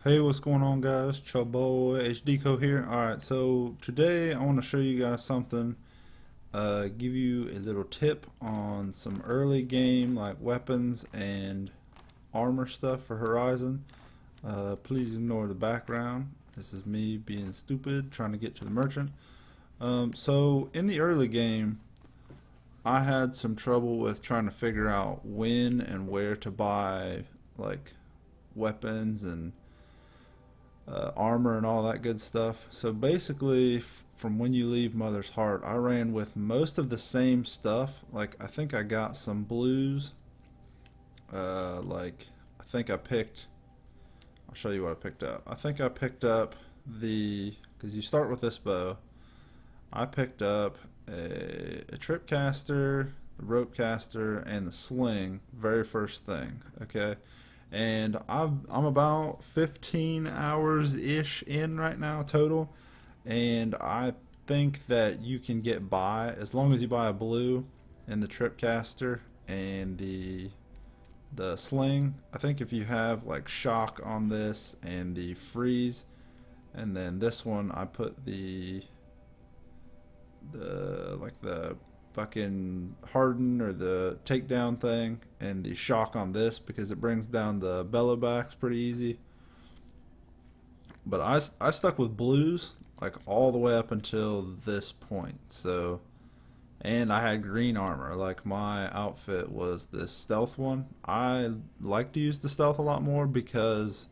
Hey, what's going on, guys? Your boy HDco here. Alright, so today I want to show you guys something, give you a little tip on some early game like weapons and armor stuff for Horizon. Please ignore the background. This is me being stupid trying to get to the merchant. So in the early game, I had some trouble with trying to figure out when and where to buy like weapons and armor and all that good stuff. So basically, from when you leave Mother's Heart, I ran with most of the same stuff. Like I think I got some blues. Like I think I picked. I'll show you what I picked up. I think I picked up because you start with this bow. I picked up a trip caster, the rope caster, and the sling. Very first thing. Okay. And I'm about 15 hours ish in right now total, and I think that you can get by as long as you buy a blue and the trip caster and the sling. I think if you have like shock on this and the freeze, and then this one I put the fucking harden or the takedown thing and the shock on this because it brings down the bellow backs pretty easy. But I stuck with blues like all the way up until this point. So, and I had green armor. Like my outfit was this stealth one. I like to use the stealth a lot more because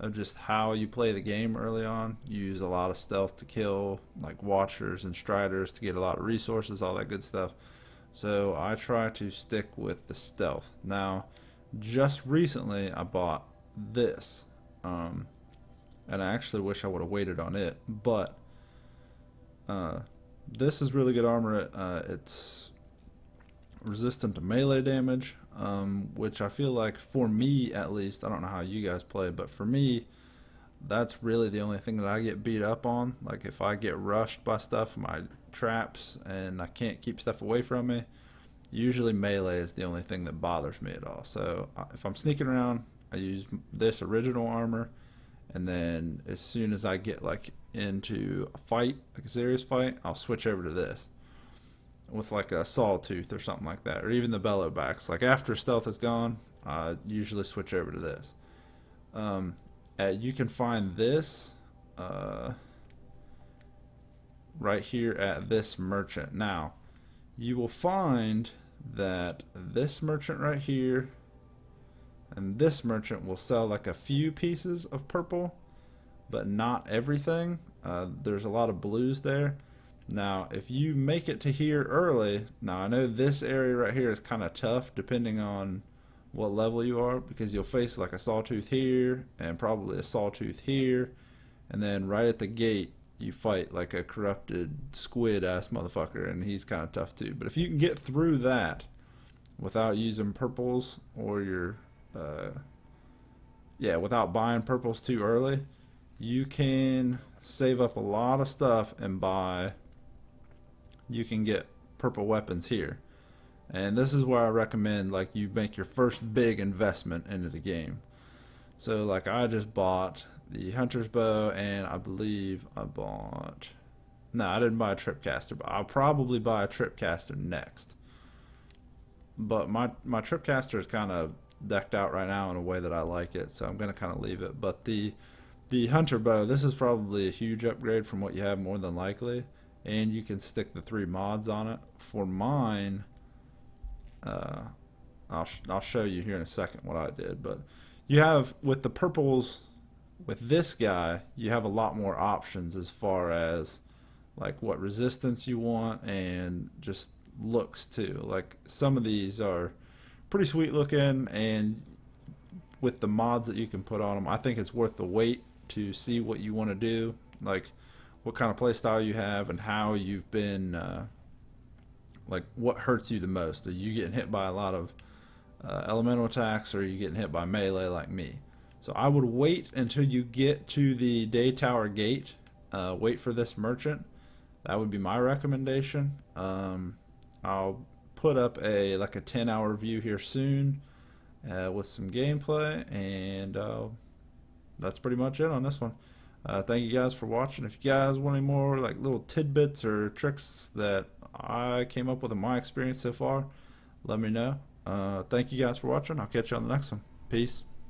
of just how you play the game early on. You use a lot of stealth to kill like watchers and striders to get a lot of resources, all that good stuff. So I try to stick with the stealth. Now, just recently I bought this, and I actually wish I would have waited on it, but uh, this is really good armor. It's resistant to melee damage, which I feel like for me at least, I don't know how you guys play, but for me, that's really the only thing that I get beat up on. Like if I get rushed by stuff, my traps, and I can't keep stuff away from me, usually melee is the only thing that bothers me at all. So if I'm sneaking around, I use this original armor, and then as soon as I get like into a fight, like a serious fight, I'll switch over to this with like a sawtooth or something like that, or even the bellow backs. Like after stealth is gone, I usually switch over to this. You can find this right here at this merchant. Now, you will find that this merchant right here and this merchant will sell like a few pieces of purple, but not everything. There's a lot of blues there. Now, if you make it to here early, now I know this area right here is kind of tough depending on what level you are, because you'll face like a sawtooth here and probably a sawtooth here, and then right at the gate you fight like a corrupted squid ass motherfucker, and he's kind of tough too. But if you can get through that without using purples or without buying purples too early, you can save up a lot of stuff and you can get purple weapons here. And this is where I recommend like you make your first big investment into the game. So like I just bought the hunter's bow, and I believe I bought, no, I didn't buy a trip caster, but I'll probably buy a trip caster next. But my trip caster is kind of decked out right now in a way that I like it, so I'm going to kind of leave it. But the hunter bow, this is probably a huge upgrade from what you have more than likely, and you can stick the 3 mods on it. For mine, I'll show you here in a second what I did, but you have with the purples, with this guy, you have a lot more options as far as like what resistance you want and just looks too. Like some of these are pretty sweet looking, and with the mods that you can put on them, I think it's worth the wait to see what you want to do, like what kind of playstyle you have and how you've been, like what hurts you the most. Are you getting hit by a lot of elemental attacks, or are you getting hit by melee like me? So I would wait until you get to the day tower gate. Wait for this merchant. That would be my recommendation. I'll put up a 10-hour view here soon with some gameplay, and that's pretty much it on this one. Thank you guys for watching. If you guys want any more like little tidbits or tricks that I came up with in my experience so far, let me know. Thank you guys for watching. I'll catch you on the next one. Peace.